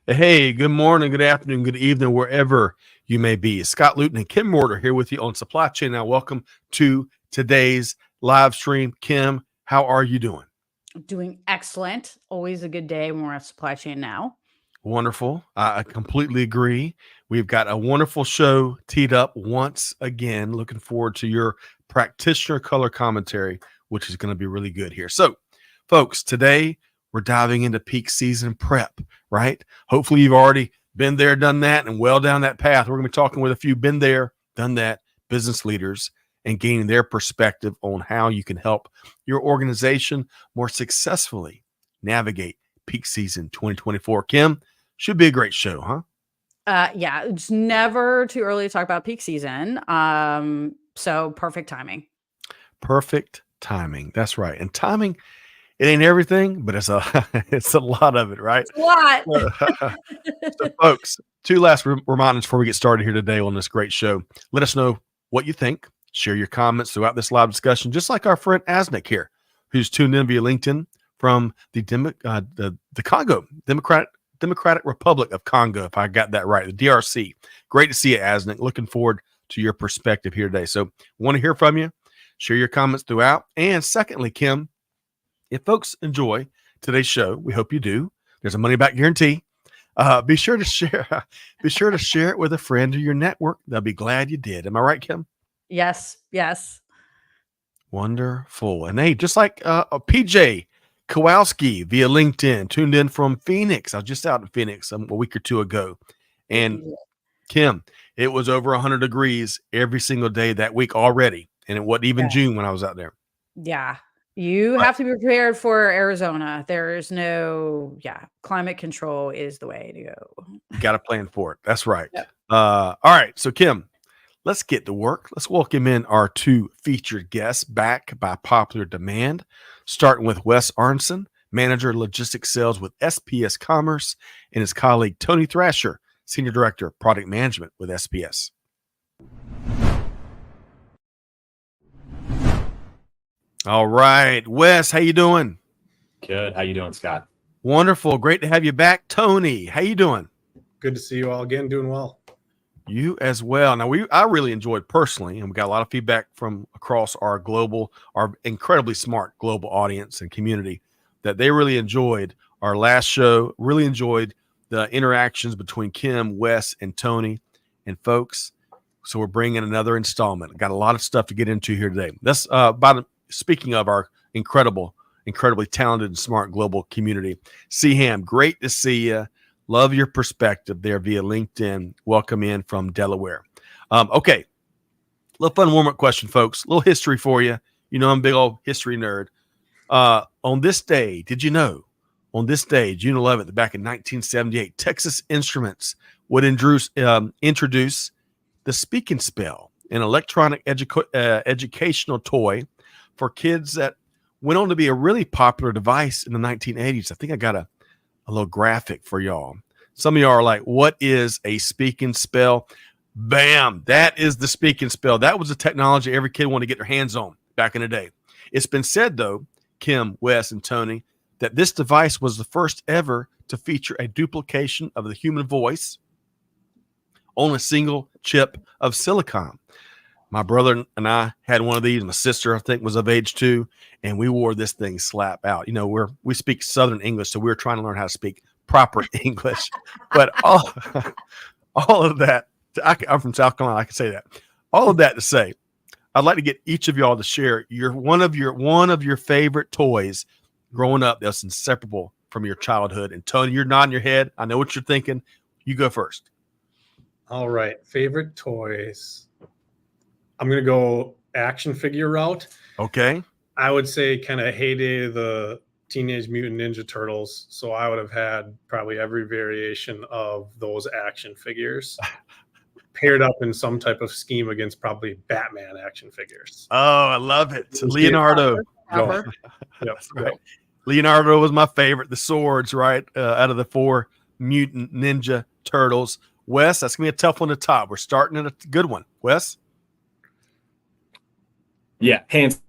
Hey, good morning, good afternoon, good evening, wherever you may be. Scott Luton and Kim Mortar here with you on Supply Chain Now. Welcome to today's live stream. Kim, how are you doing? Doing excellent. Always a good day when we're at Supply Chain Now. Wonderful. I completely agree. We've got a wonderful show teed up once again. Looking forward to your practitioner color commentary, which is going to be really good here. So, folks, today we're diving into peak season prep, right? Hopefully, you've already been there, done that, and well down that path. We're going to be talking with a few been there, done that business leaders and gaining their perspective on how you can help your organization more successfully navigate peak season 2024. Kim, should be a great show, huh? Yeah, it's never too early to talk about peak season. So perfect timing. Perfect timing. That's right. And timing, it ain't everything, but it's a it's a lot of it, right? It's a lot. So, folks, two last reminders before we get started here today on this great show. Let us know what you think. Share your comments throughout this live discussion, just like our friend Asnick here, who's tuned in via LinkedIn from the Congo, Democratic Republic of Congo, if I got that right, the DRC. Great to see you, Asnick. Looking forward to your perspective here today. So, want to hear from you. Share your comments throughout. And secondly, Kim, if folks enjoy today's show, we hope you do. There's a money back guarantee. Be sure to share. Be sure to share it with a friend or your network. They'll be glad you did. Am I right, Kim? Yes. Wonderful. And hey, just like PJ Kowalski via LinkedIn, tuned in from Phoenix. I was just out in Phoenix a week or two ago. And Kim, it was over 100 degrees every single day that week already. And it wasn't even June when I was out there. Yeah. You have to be prepared for Arizona. There's no, climate control is the way to go. You got to plan for it. That's right. Yep. All right. So, Kim, let's get to work. Let's welcome in our two featured guests back by popular demand, starting with Wes Arentson, Manager of Logistics Sales with SPS Commerce, and his colleague Tony Thrasher, Senior Director of Product Management with SPS. All right, Wes, how you doing? Good. How you doing, Scott? Wonderful. Great to have you back. Tony, how you doing? Good to see you all again. Doing well. You as well. Now, I really enjoyed personally, and we got a lot of feedback from across our incredibly smart global audience and community that they really enjoyed our last show, really enjoyed the interactions between Kim, Wes, and Tony. And folks, so we're bringing another installment. Got a lot of stuff to get into here today. That's speaking of our incredibly talented and smart global community. Seaham, great to see you. Love your perspective there via LinkedIn. Welcome in from Delaware. Okay, little fun warm-up question, folks. A little history for you. You know I'm a big old history nerd. On this day, did you know, on this day, June 11th, back in 1978, Texas Instruments would introduce the Speak and Spell, an electronic educational toy for kids that went on to be a really popular device in the 1980s. I think I got a little graphic for y'all. Some of y'all are like, what is a Speak and Spell? Bam, that is the Speak and Spell. That was the technology every kid wanted to get their hands on back in the day. It's been said, though, Kim, Wes, and Tony, that this device was the first ever to feature a duplication of the human voice on a single chip of silicon. My brother and I had one of these. My sister, I think, was of age too, and we wore this thing slap out. You know, we speak Southern English, so we were trying to learn how to speak proper English. But all of that, I'm from South Carolina. I can say that. All of that to say, I'd like to get each of y'all to share one of your favorite toys growing up that's inseparable from your childhood. And Tony, you're nodding your head. I know what you're thinking. You go first. All right. Favorite toys. I'm going to go action figure route. Okay. I would say kind of heyday the Teenage Mutant Ninja Turtles. So I would have had probably every variation of those action figures paired up in some type of scheme against probably Batman action figures. Oh, I love it. Leonardo. Yep. Right. Leonardo was my favorite. The swords, right? Out of the 4 mutant ninja turtles. Wes, that's going to be a tough one to top. We're starting at a good one. Wes? Yeah, hands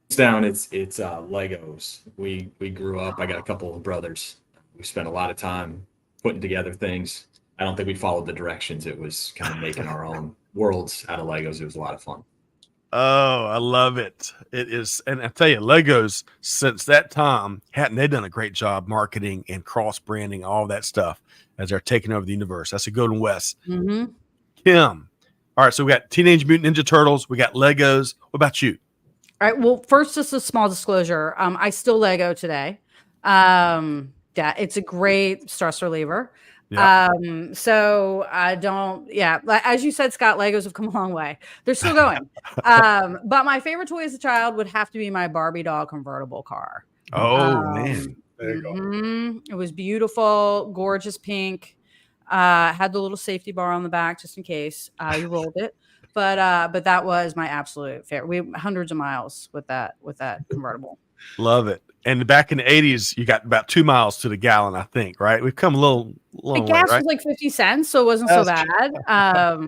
down, it's Legos. We grew up. I got a couple of brothers. We spent a lot of time putting together things. I don't think we followed the directions. It was kind of making our own worlds out of Legos. It was a lot of fun. Oh, I love it. It is. And I tell you, Legos, since that time, hadn't they done a great job marketing and cross branding, all that stuff as they're taking over the universe? That's a good one, Wes. Mm-hmm. Kim. All right. So we got Teenage Mutant Ninja Turtles. We got Legos. What about you? All right. Well, first, just a small disclosure. I still Lego today. Yeah, it's a great stress reliever. Yeah. So I don't, as you said, Scott, Legos have come a long way. They're still going. But my favorite toy as a child would have to be my Barbie doll convertible car. Oh, man. There you go. It was beautiful, gorgeous pink. Had the little safety bar on the back just in case you rolled it. But that was my absolute favorite. We hundreds of miles with that convertible. Love it. And back in the 80s, you got about 2 miles to the gallon, I think, right? We've come a long The way, gas right? was like 50 cents, so it wasn't so That's bad.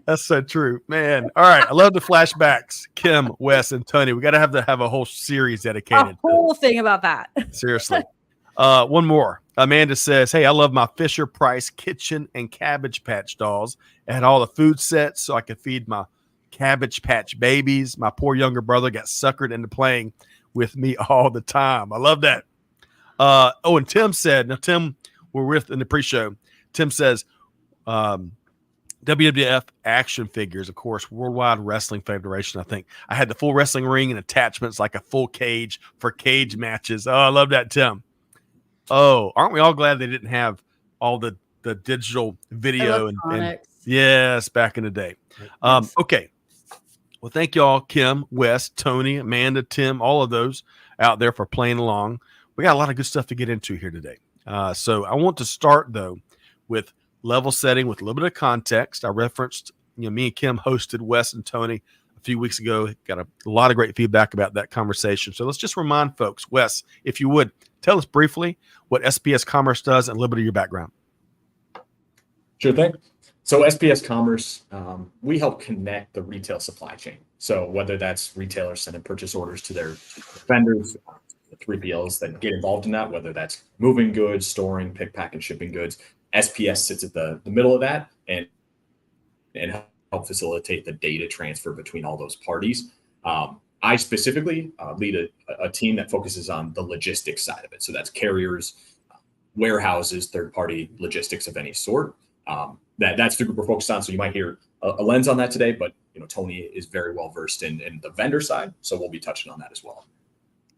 That's so true, man. All right. I love the flashbacks. Kim, Wes, and Tony. We got to have a whole series dedicated A whole thing about that. Seriously. One more. Amanda says, hey, I love my Fisher Price kitchen and Cabbage Patch dolls. It had all the food sets so I could feed my Cabbage Patch babies. My poor younger brother got suckered into playing with me all the time. I love that. And Tim said, now Tim, we're with in the pre-show. Tim says, WWF action figures, of course, Worldwide Wrestling Federation. I think I had the full wrestling ring and attachments like a full cage for cage matches. Oh, I love that, Tim. Oh, aren't we all glad they didn't have all the digital video and yes, back in the day. Okay. Well, thank y'all, Kim, Wes, Tony, Amanda, Tim, all of those out there for playing along. We got a lot of good stuff to get into here today. So I want to start though with level setting with a little bit of context. I referenced, me and Kim hosted Wes and Tony a few weeks ago. Got a lot of great feedback about that conversation. So let's just remind folks, Wes, if you would, tell us briefly what SPS Commerce does and a little bit of your background. Sure thing. So SPS Commerce, we help connect the retail supply chain. So whether that's retailers sending purchase orders to their vendors, the 3PLs that get involved in that, whether that's moving goods, storing, pick, pack, and shipping goods, SPS sits at the middle of that and help facilitate the data transfer between all those parties. I specifically lead a team that focuses on the logistics side of it. So that's carriers, warehouses, third-party logistics of any sort. That's the group we're focused on. So you might hear a lens on that today, but Tony is very well versed in the vendor side. So we'll be touching on that as well.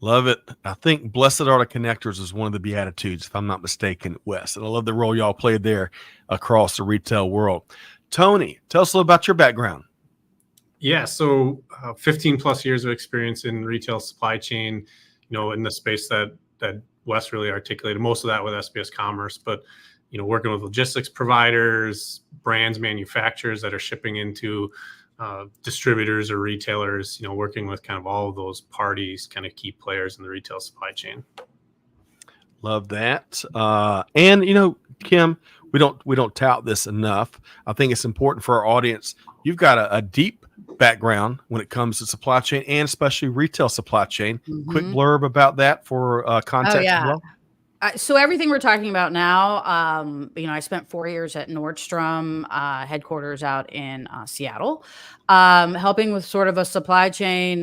Love it. I think blessed are the connectors is one of the Beatitudes, if I'm not mistaken, Wes. And I love the role y'all played there across the retail world. Tony, tell us a little about your background. Yeah, so 15 plus years of experience in retail supply chain, in the space that Wes really articulated, most of that with SPS Commerce, but working with logistics providers, brands, manufacturers that are shipping into distributors or retailers, working with kind of all of those parties, kind of key players in the retail supply chain. Love that. And Kim, we don't tout this enough. I think it's important for our audience. You've got a deep background when it comes to supply chain and especially retail supply chain. Mm-hmm. Quick blurb about that for context as well. So everything we're talking about now, I spent 4 years at Nordstrom headquarters out in Seattle, helping with sort of a supply chain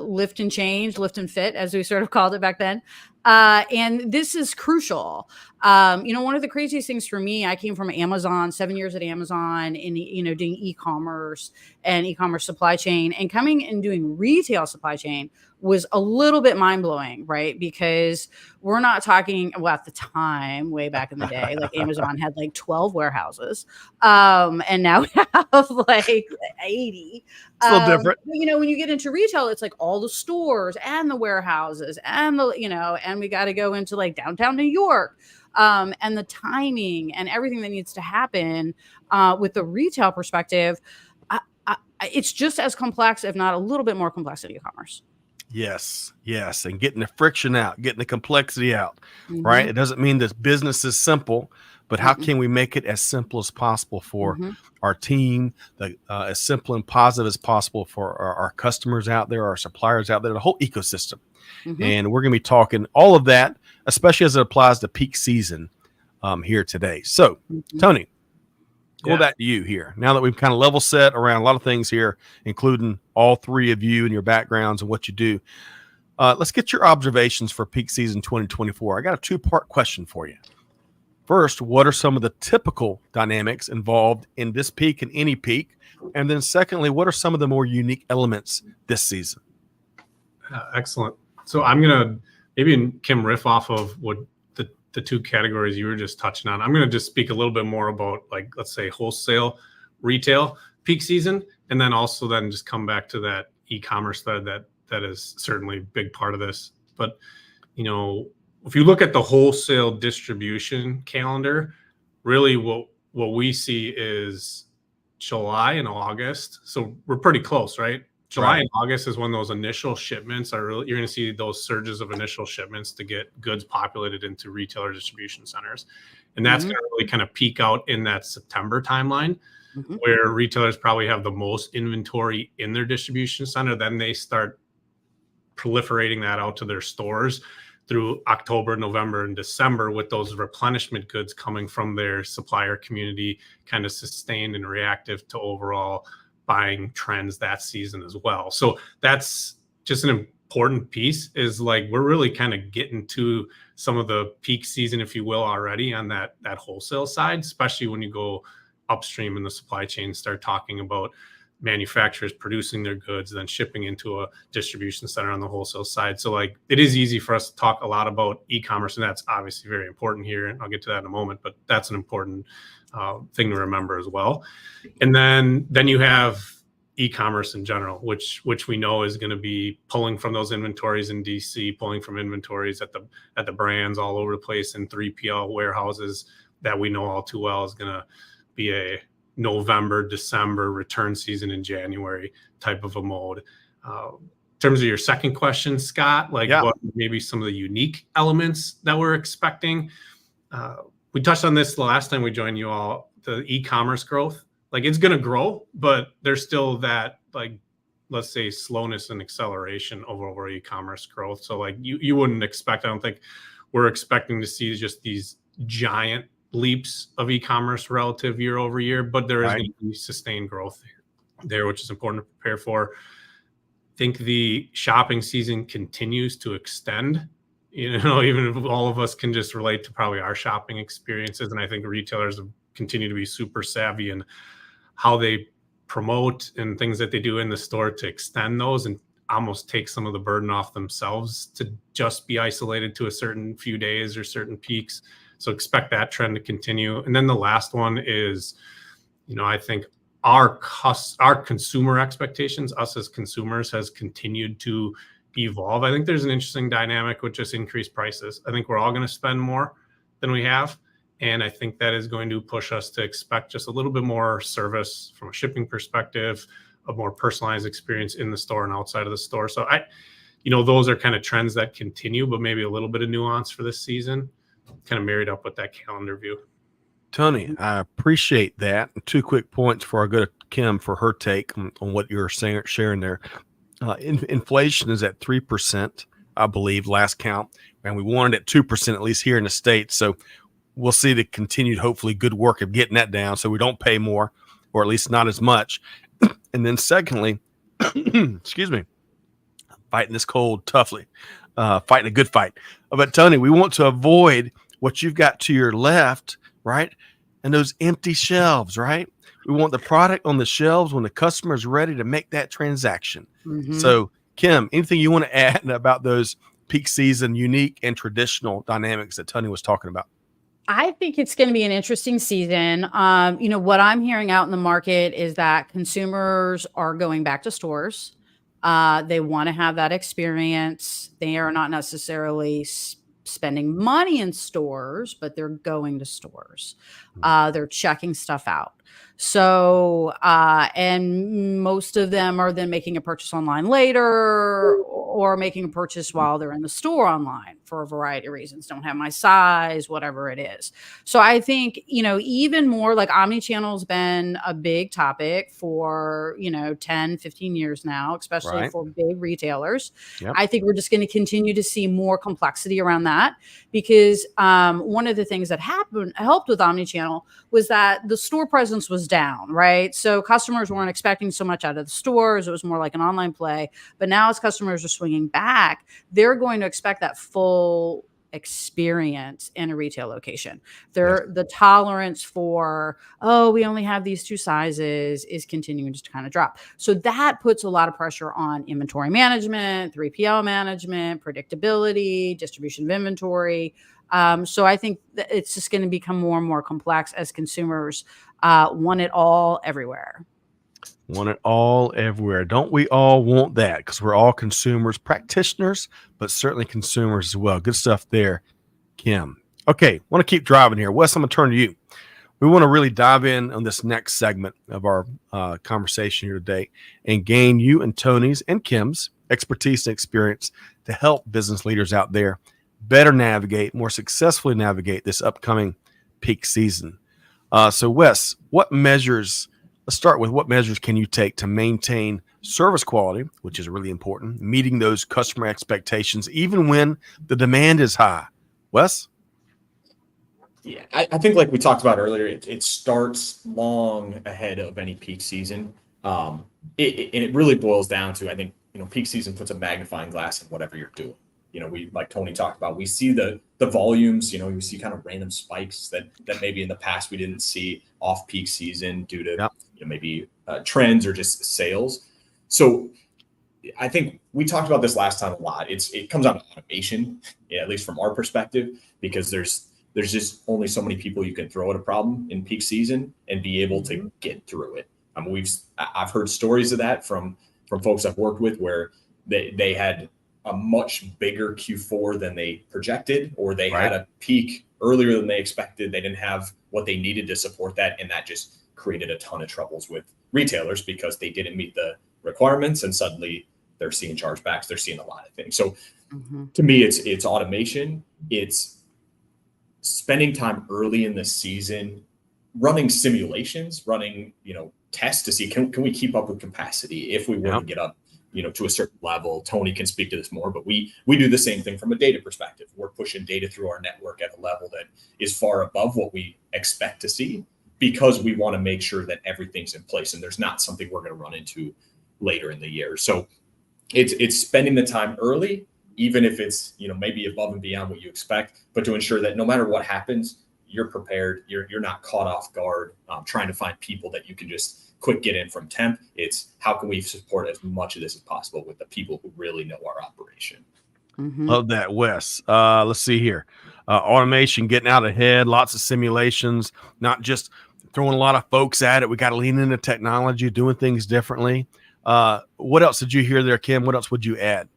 lift and change, lift and fit, as we sort of called it back then. And this is crucial. One of the craziest things for me, I came from Amazon, 7 years at Amazon in, doing e-commerce and e-commerce supply chain, and coming and doing retail supply chain was a little bit mind-blowing, right? Because we're not talking, well, at the time, way back in the day, like Amazon had like 12 warehouses. And now we have like 80. Still different. When you get into retail, it's like all the stores and the warehouses and and we got to go into like downtown New York. And the timing and everything that needs to happen with the retail perspective, it's just as complex, if not a little bit more complex in e-commerce. Yes. And getting the friction out, getting the complexity out, Mm-hmm. right? It doesn't mean this business is simple, but how can we make it as simple as possible for our team, as simple and positive as possible for our customers out there, our suppliers out there, the whole ecosystem. And we're going to be talking all of that, especially as it applies to peak season. here today. So, Tony, going back to you here. Now that we've kind of level set around a lot of things here, including all three of you and your backgrounds and what you do, let's get your observations for peak season 2024. I got a two-part question for you. First, what are some of the typical dynamics involved in this peak and any peak? And then secondly, what are some of the more unique elements this season? Excellent. So I'm going to maybe, Kim, riff off of what the two categories you were just touching on. I'm going to just speak a little bit more about, like, let's say wholesale, retail peak season, and then also then just come back to that e-commerce thread that is certainly a big part of this. But, you know, if you look at the wholesale distribution calendar, really what we see is July and August. So we're pretty close, right? July and August is when those initial shipments are really, you're going to see those surges of initial shipments to get goods populated into retailer distribution centers. And that's going to really kind of peak out in that September timeline, where retailers probably have the most inventory in their distribution center. Then they start proliferating that out to their stores through October, November, and December, with those replenishment goods coming from their supplier community, kind of sustained and reactive to overall buying trends that season as well. So that's just an important piece, is like we're really kind of getting to some of the peak season, if you will, already on that wholesale side, especially when you go upstream in the supply chain, start talking about manufacturers producing their goods, then shipping into a distribution center on the wholesale side. So like it is easy for us to talk a lot about e-commerce, and that's obviously very important here. And I'll get to that in a moment, but that's an important thing to remember as well. And then you have e-commerce in general, which we know is going to be pulling from those inventories in DC, pulling from inventories at the brands all over the place in 3PL warehouses that we know all too well is going to be a November, December return season in January type of a mode. In terms of your second question, Scott, like what maybe some of the unique elements that we're expecting. We touched on this the last time we joined you all, the e-commerce growth. Like it's going to grow, but there's still that, like, let's say slowness and acceleration over e-commerce growth. So like you wouldn't expect, I don't think we're expecting to see just these giant leaps of e-commerce relative year over year, but there is going to be sustained growth there, which is important to prepare for. I think the shopping season continues to extend, you know, even if all of us can just relate to probably our shopping experiences. And I think retailers have continued to be super savvy in how they promote and things that they do in the store to extend those and almost take some of the burden off themselves to just be isolated to a certain few days or certain peaks. So expect that trend to continue. And then the last one is, you know, I think our consumer expectations, us as consumers, has continued to evolve. I think there's an interesting dynamic with just increased prices. I think we're all going to spend more than we have. And I think that is going to push us to expect just a little bit more service from a shipping perspective, a more personalized experience in the store and outside of the store. So those are kind of trends that continue, but maybe a little bit of nuance for this season, kind of married up with that calendar view. Tony, I appreciate that. 2 quick points before I go to Kim for her take on what you're sharing there. Inflation is at 3%, I believe, last count, and we wanted at 2% at least here in the States. So we'll see the continued, hopefully, good work of getting that down so we don't pay more, or at least not as much. And then secondly, excuse me, fighting this cold toughly, fighting a good fight. But Tony, we want to avoid what you've got to your left, right? And those empty shelves, right? We want the product on the shelves when the customer is ready to make that transaction. Mm-hmm. So, Kim, anything you want to add about those peak season unique and traditional dynamics that Tony was talking about? I think it's going to be an interesting season. What I'm hearing out in the market is that consumers are going back to stores. They want to have that experience. They are not necessarily spending money in stores, but they're going to stores. They're checking stuff out. So, and most of them are then making a purchase online later or making a purchase while they're in the store online for a variety of reasons. Don't have my size, whatever it is. So I think, even more like omnichannel has been a big topic for, 10, 15 years now, especially for big retailers. Yep. I think we're just going to continue to see more complexity around that. that, because one of the things that helped with omnichannel was that the store presence was down, right? So customers weren't expecting so much out of the stores. It was more like an online play. But now as customers are swinging back, they're going to expect that full experience in a retail location. The tolerance for, oh, we only have these two sizes is continuing to kind of drop. So that puts a lot of pressure on inventory management, 3PL management, predictability, distribution of inventory. So I think that it's just going to become more and more complex as consumers want it all everywhere. Want it all everywhere. Don't we all want that? Because we're all consumers, practitioners, but certainly consumers as well. Good stuff there, Kim. Okay, want to keep driving here. Wes, I'm going to turn to you. We want to really dive in on this next segment of our conversation here today and gain you and Tony's and Kim's expertise and experience to help business leaders out there better navigate, more successfully navigate this upcoming peak season. So Wes, let's start with what measures can you take to maintain service quality, which is really important, meeting those customer expectations, even when the demand is high? Wes? Yeah, I think like we talked about earlier, it starts long ahead of any peak season. And it really boils down to, I think, peak season puts a magnifying glass in whatever you're doing. We, like Tony talked about, we see the volumes, we see kind of random spikes that maybe in the past we didn't see off peak season due to maybe trends or just sales. So I think we talked about this last time a lot. It comes down to automation, at least from our perspective, because there's just only so many people you can throw at a problem in peak season and be able to get through it. I've heard stories of that from folks I've worked with where they had a much bigger Q4 than they projected, or they had a peak earlier than they expected. They didn't have what they needed to support that. And that just created a ton of troubles with retailers because they didn't meet the requirements, and suddenly they're seeing chargebacks. They're seeing a lot of things. So to me, it's automation. It's spending time early in the season, running simulations, running, tests to see, can we keep up with capacity if we were to get up, to a certain level. Tony can speak to this more, but we do the same thing from a data perspective. We're pushing data through our network at a level that is far above what we expect to see, because we want to make sure that everything's in place and there's not something we're going to run into later in the year. So it's spending the time early, even if it's, maybe above and beyond what you expect, but to ensure that no matter what happens, you're prepared. You're not caught off guard, trying to find people that you can just quick get in from temp. It's how can we support as much of this as possible with the people who really know our operation. Love that, Wes. Let's see here. Automation, getting out ahead, lots of simulations, not just throwing a lot of folks at it. We got to lean into technology, doing things differently. What else did you hear there, Kim? What else would you add?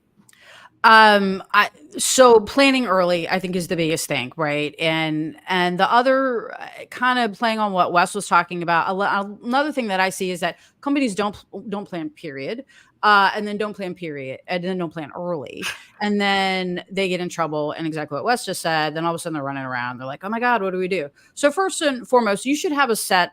So planning early, I think, is the biggest thing, right? And the other, kind of playing on what Wes was talking about, another thing that I see is that companies don't plan, period. And then don't plan, period. And then don't plan early. And then they get in trouble. And exactly what Wes just said, then all of a sudden they're running around. They're like, oh my God, what do we do? So first and foremost, you should have a set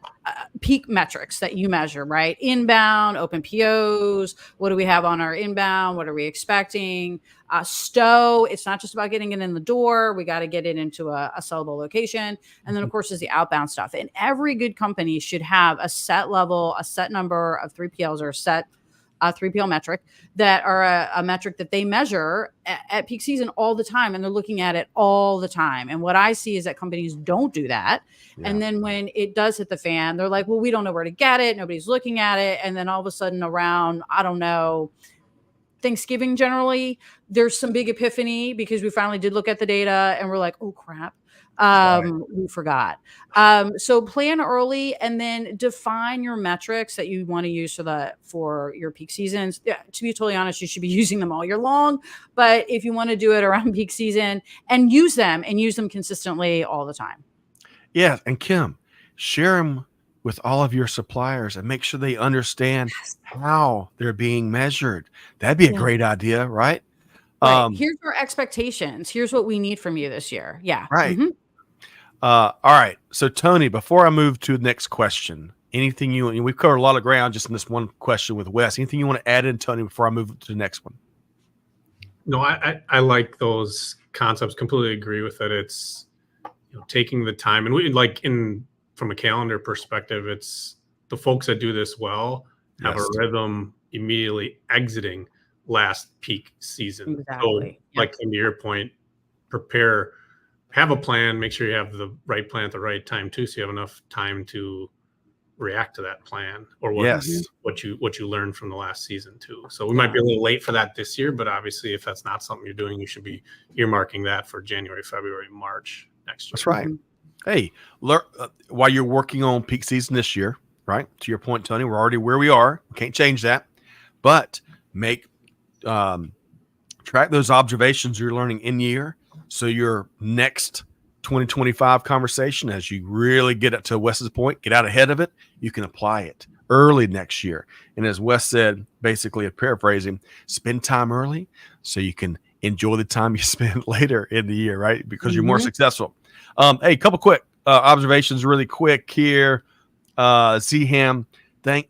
peak metrics that you measure, right? Inbound, open POs. What do we have on our inbound? What are we expecting? Stow, it's not just about getting it in the door. We got to get it into a sellable location. And then, of course, is the outbound stuff. And every good company should have a set level, a set number of 3PLs, or a set 3PL metric that are a metric that they measure at peak season all the time. And they're looking at it all the time. And what I see is that companies don't do that. Yeah. And then when it does hit the fan, they're like, well, we don't know where to get it. Nobody's looking at it. And then all of a sudden around, I don't know, Thanksgiving, generally, there's some big epiphany because we finally did look at the data and we're like, oh crap. We forgot. So plan early and then define your metrics that you want to use for your peak seasons. Yeah, to be totally honest, you should be using them all year long, but if you want to do it around peak season, and use them consistently all the time. Yeah. And Kim, share them with all of your suppliers and make sure they understand how they're being measured. That'd be a great idea, right? Right. Here's our expectations. Here's what we need from you this year. Yeah. Right. Mm-hmm. All right. So Tony, before I move to the next question, anything we've covered a lot of ground just in this one question with Wes. Anything you want to add in, Tony, before I move to the next one? No, I like those concepts, completely agree with it. It's taking the time, and we from a calendar perspective, it's the folks that do this well have a rhythm immediately exiting last peak season. Exactly. So, like to your point, prepare, have a plan, make sure you have the right plan at the right time too, so you have enough time to react to that plan or what you learned from the last season too. So we might be a little late for that this year, but obviously if that's not something you're doing, you should be earmarking that for January, February, March next year. That's right. Hey, while you're working on peak season this year, right? To your point, Tony, we're already where we are. We can't change that, but make track those observations you're learning in year. So your next 2025 conversation, as you really get it to Wes's point, get out ahead of it, you can apply it early next year. And as Wes said, basically paraphrasing, spend time early so you can enjoy the time you spend later in the year, right? Because you're more successful. Hey, a couple quick observations really quick here. Seaham, thank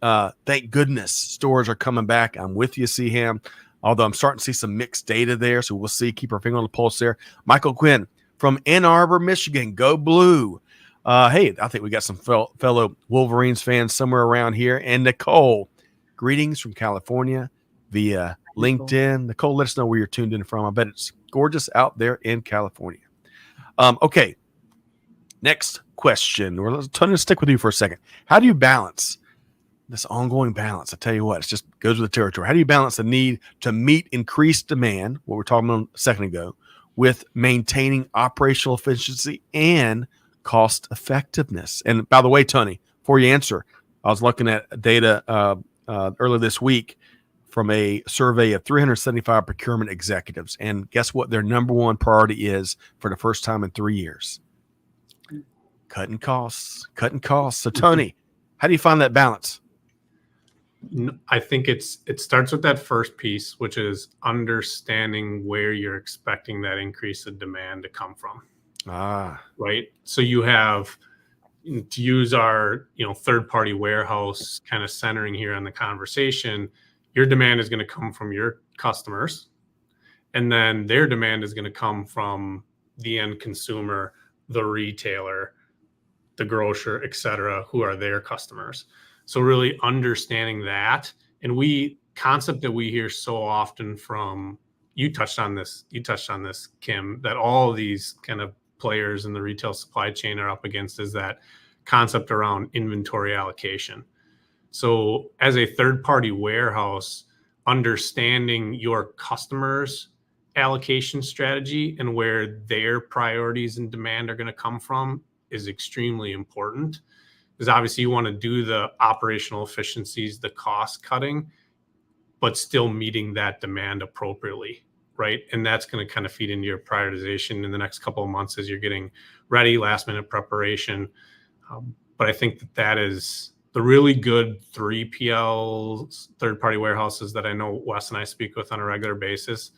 goodness stores are coming back. I'm with you, Seaham. Although I'm starting to see some mixed data there, so we'll see. Keep our finger on the pulse there. Michael Quinn from Ann Arbor, Michigan. Go Blue. Hey, I think we got some fellow Wolverines fans somewhere around here. And Nicole, greetings from California via LinkedIn. Nicole, let us know where you're tuned in from. I bet it's gorgeous out there in California. Okay, next question. We're going to stick with you for a second. How do you balance this ongoing balance? I tell you what, it just goes with the territory. How do you balance the need to meet increased demand, what we're talking about a second ago, with maintaining operational efficiency and cost effectiveness? And by the way, Tony, before you answer, I was looking at data earlier this week from a survey of 375 procurement executives. And guess what their number one priority is for the first time in 3 years? Cutting costs. So, Tony, how do you find that balance? I think it starts with that first piece, which is understanding where you're expecting that increase of demand to come from. Right. So you have, to use our third-party warehouse kind of centering here on the conversation, your demand is going to come from your customers, and then their demand is going to come from the end consumer, the retailer, the grocer, et cetera, who are their customers. So really understanding that, and concept that we hear so often from, you touched on this, Kim, that all of these kind of players in the retail supply chain are up against, is that concept around inventory allocation. So as a third-party warehouse, understanding your customers' allocation strategy and where their priorities and demand are going to come from is extremely important. Because obviously you want to do the operational efficiencies, the cost cutting, but still meeting that demand appropriately, right? And that's going to kind of feed into your prioritization in the next couple of months as you're getting ready, last minute preparation. But I think that is the really good 3PL third-party warehouses that I know Wes and I speak with on a regular basis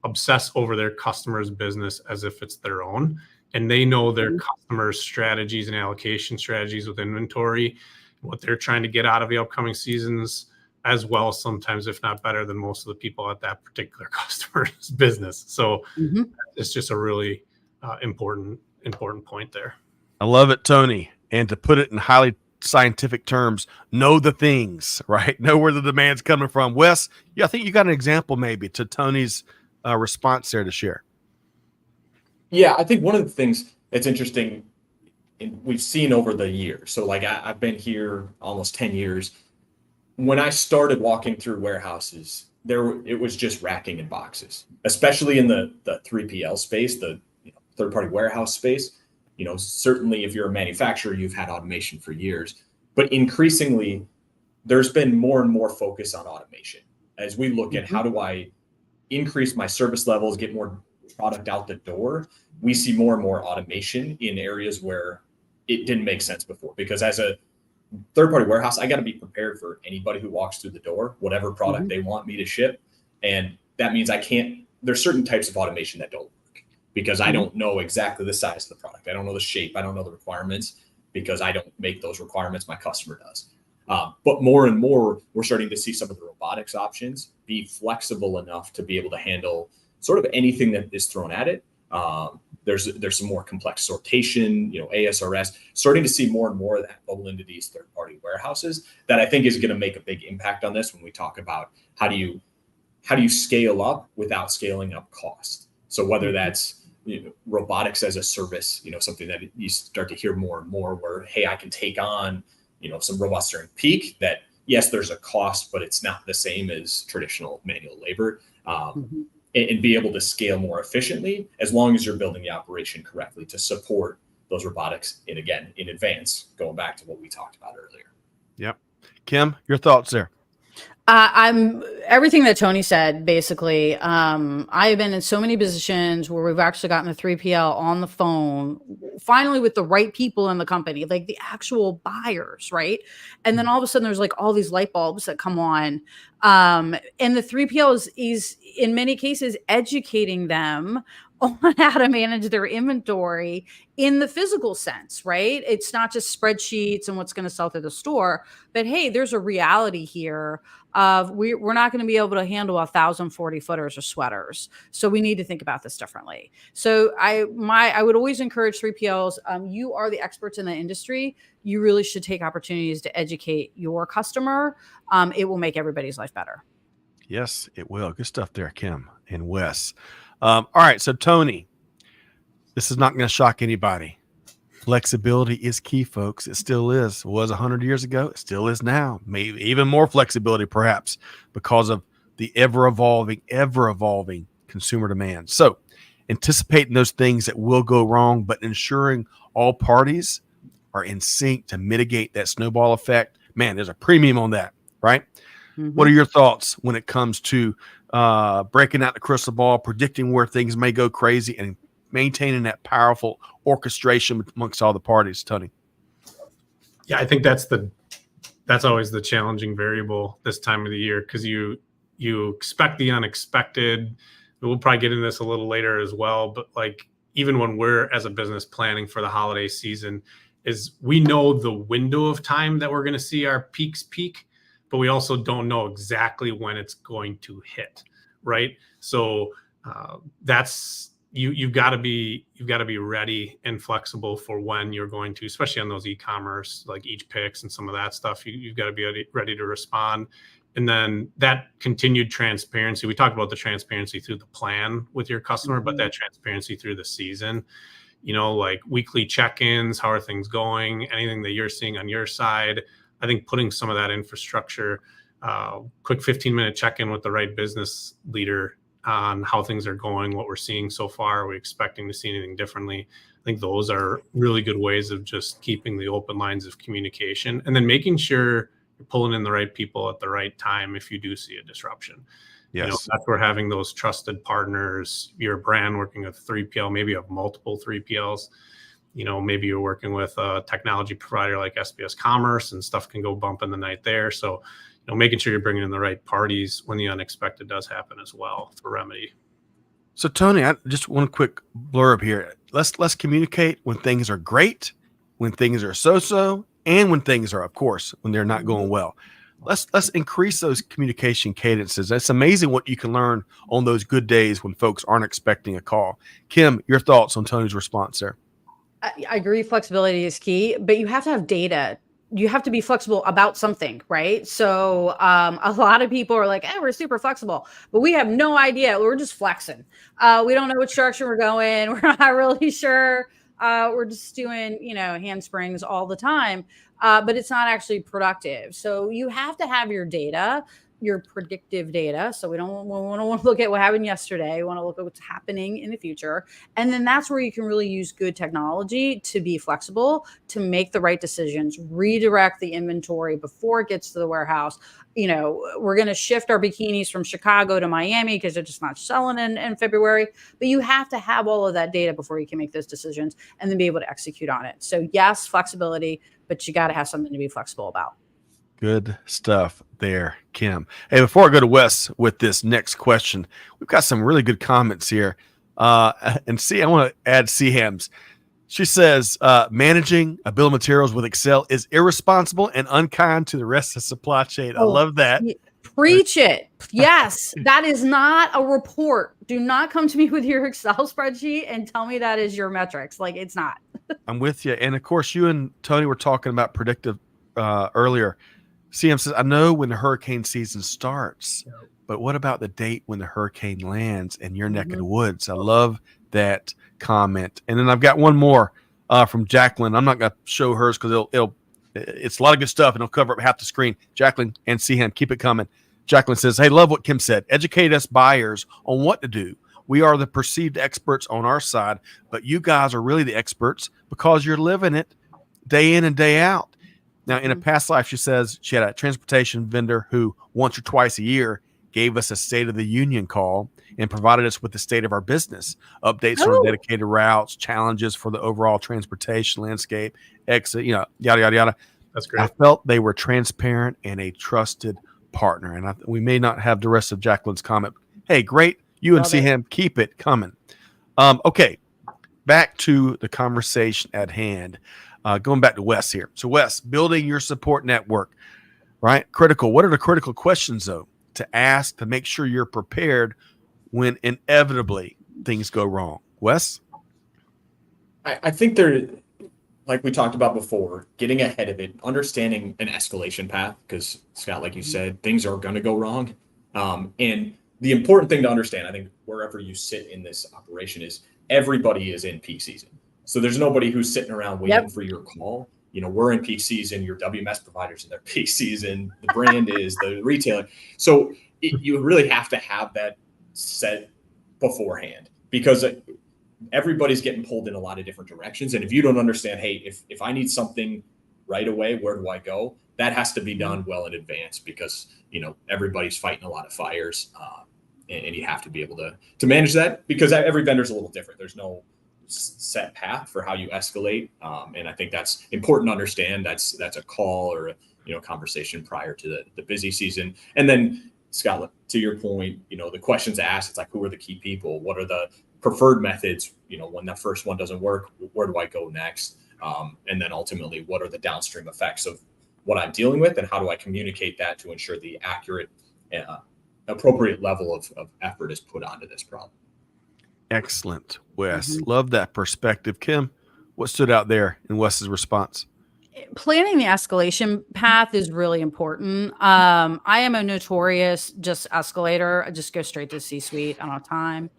obsess over their customers' business as if it's their own. And they know their customers' strategies and allocation strategies with inventory, what they're trying to get out of the upcoming seasons, as well, sometimes, if not better than most of the people at that particular customer's business. So it's just a really important point there. I love it, Tony. And to put it in highly scientific terms, know the things, right? Know where the demand's coming from. Wes, I think you got an example maybe to Tony's response there to share. Yeah, I think one of the things that's interesting, and we've seen over the years. So like I've been here almost 10 years. When I started walking through warehouses, it was just racking and boxes, especially in the 3PL space, the third-party warehouse space. Certainly if you're a manufacturer, you've had automation for years, but increasingly there's been more and more focus on automation as we look at how do I increase my service levels, get more product out the door. We see more and more automation in areas where it didn't make sense before, because as a third-party warehouse, I got to be prepared for anybody who walks through the door, whatever product they want me to ship. And that means there's certain types of automation that don't work because I don't know exactly the size of the product. I don't know the shape. I don't know the requirements because I don't make those requirements. My customer does. But more and more, we're starting to see some of the robotics options be flexible enough to be able to handle sort of anything that is thrown at it. There's some more complex sortation, ASRS, starting to see more and more of that bubble into these third-party warehouses that I think is going to make a big impact on this when we talk about how do you scale up without scaling up cost. So whether that's robotics as a service, something that you start to hear more and more where, hey, I can take on, some robots during peak that, yes, there's a cost, but it's not the same as traditional manual labor. And be able to scale more efficiently as long as you're building the operation correctly to support those robotics. And again, in advance, going back to what we talked about earlier. Yep. Kim, your thoughts there? I'm everything that Tony said, basically. I've been in so many positions where we've actually gotten the 3PL on the phone, finally with the right people in the company, like the actual buyers, right? And then all of a sudden there's like all these light bulbs that come on. And the 3PL is in many cases educating them on how to manage their inventory in the physical sense, right? It's not just spreadsheets and what's going to sell through the store, but hey, there's a reality here of we're not going to be able to handle 1,040 footers or sweaters. So we need to think about this differently. So I would always encourage 3PLs. You are the experts in the industry. You really should take opportunities to educate your customer. It will make everybody's life better. Yes, it will. Good stuff there, Kim and Wes. All right. So Tony, this is not going to shock anybody. Flexibility is key, folks. It still is. It was 100 years ago. It still is now. Maybe even more flexibility, perhaps, because of the ever-evolving consumer demand. So anticipating those things that will go wrong, but ensuring all parties are in sync to mitigate that snowball effect. Man, there's a premium on that, right? Mm-hmm. What are your thoughts when it comes to breaking out the crystal ball, predicting where things may go crazy, and maintaining that powerful orchestration amongst all the parties, Tony? Yeah, I think that's always the challenging variable this time of the year, because you expect the unexpected. We'll probably get into this a little later as well, but like even when we're as a business planning for the holiday season, is we know the window of time that we're going to see our peaks peak, but we also don't know exactly when it's going to hit, right? So you've got to be ready and flexible for when you're going to, especially on those e-commerce like each picks and some of that stuff. You've got to be ready to respond. And then that continued transparency. We talked about the transparency through the plan with your customer, but that transparency through the season, like weekly check-ins, how are things going, anything that you're seeing on your side. I think putting some of that infrastructure, quick 15-minute check-in with the right business leader on how things are going, what we're seeing so far. Are we expecting to see anything differently? I think those are really good ways of just keeping the open lines of communication, and then making sure you're pulling in the right people at the right time if you do see a disruption. Yes. That's where having those trusted partners, your brand working with 3PL, maybe you have multiple 3PLs, maybe you're working with a technology provider like SPS Commerce and stuff can go bump in the night there. So making sure you're bringing in the right parties when the unexpected does happen as well for remedy. So Tony, I just one quick blurb here. Let's communicate when things are great, when things are so-so, and when things are, of course, when they're not going well. Let's increase those communication cadences. It's amazing what you can learn on those good days when folks aren't expecting a call. Kim, your thoughts on Tony's response there? I agree. Flexibility is key, but you have to have data. You have to be flexible about something, right? So a lot of people are like, we're super flexible, but we have no idea. We're just flexing. We don't know which direction we're going. We're not really sure. We're just doing, handsprings all the time, but it's not actually productive. So you have to have your data, your predictive data. So we don't want to look at what happened yesterday. We want to look at what's happening in the future. And then that's where you can really use good technology to be flexible, to make the right decisions, redirect the inventory before it gets to the warehouse. We're going to shift our bikinis from Chicago to Miami because they're just not selling in February. But you have to have all of that data before you can make those decisions and then be able to execute on it. So yes, flexibility, but you got to have something to be flexible about. Good stuff there, Kim. Hey, before I go to Wes with this next question, we've got some really good comments here. And I want to add C-Hams. She says, managing a bill of materials with Excel is irresponsible and unkind to the rest of the supply chain. I love that. Preach it. Yes, that is not a report. Do not come to me with your Excel spreadsheet and tell me that is your metrics. Like, it's not. I'm with you. And of course, you and Tony were talking about predictive earlier. CM says, I know when the hurricane season starts, but what about the date when the hurricane lands in your neck of the woods? I love that comment. And then I've got one more from Jacqueline. I'm not going to show hers because it's a lot of good stuff and it'll cover up half the screen. Jacqueline and CM, keep it coming. Jacqueline says, hey, love what Kim said. Educate us buyers on what to do. We are the perceived experts on our side, but you guys are really the experts because you're living it day in and day out. Now, in a past life, she says she had a transportation vendor who once or twice a year gave us a State of the Union call and provided us with the state of our business, updates on dedicated routes, challenges for the overall transportation landscape, exit, yada, yada, yada. That's great. I felt they were transparent and a trusted partner. And we may not have the rest of Jacqueline's comment. Hey, great. You and CM, keep it coming. Okay, back to the conversation at hand. Going back to Wes here. So Wes, building your support network, right? Critical. What are the critical questions, though, to ask to make sure you're prepared when inevitably things go wrong? Wes? I think they're, like we talked about before, getting ahead of it, understanding an escalation path, because Scott, like you said, things are going to go wrong. And the important thing to understand, I think, wherever you sit in this operation is everybody is in peak season. So there's nobody who's sitting around waiting for your call. You know, we're in peak season, your WMS providers in their peak season, the brand is, the retailer. So you really have to have that set beforehand, because everybody's getting pulled in a lot of different directions. And if you don't understand, hey, if I need something right away, where do I go? That has to be done well in advance, because, you know, everybody's fighting a lot of fires, and you have to be able to manage that, because every vendor's a little different. There's no set path for how you escalate. And I think that's important to understand. That's a call or a conversation prior to the busy season. And then, Scott, to your point, the questions asked, it's like, who are the key people? What are the preferred methods? When that first one doesn't work, where do I go next? And then ultimately, what are the downstream effects of what I'm dealing with, and how do I communicate that to ensure the accurate, appropriate level of effort is put onto this problem? Excellent, Wes. Love that perspective. Kim, what stood out there in Wes's response? Planning the escalation path is really important. I am a notorious just escalator. I just go straight to C-suite. I don't have time.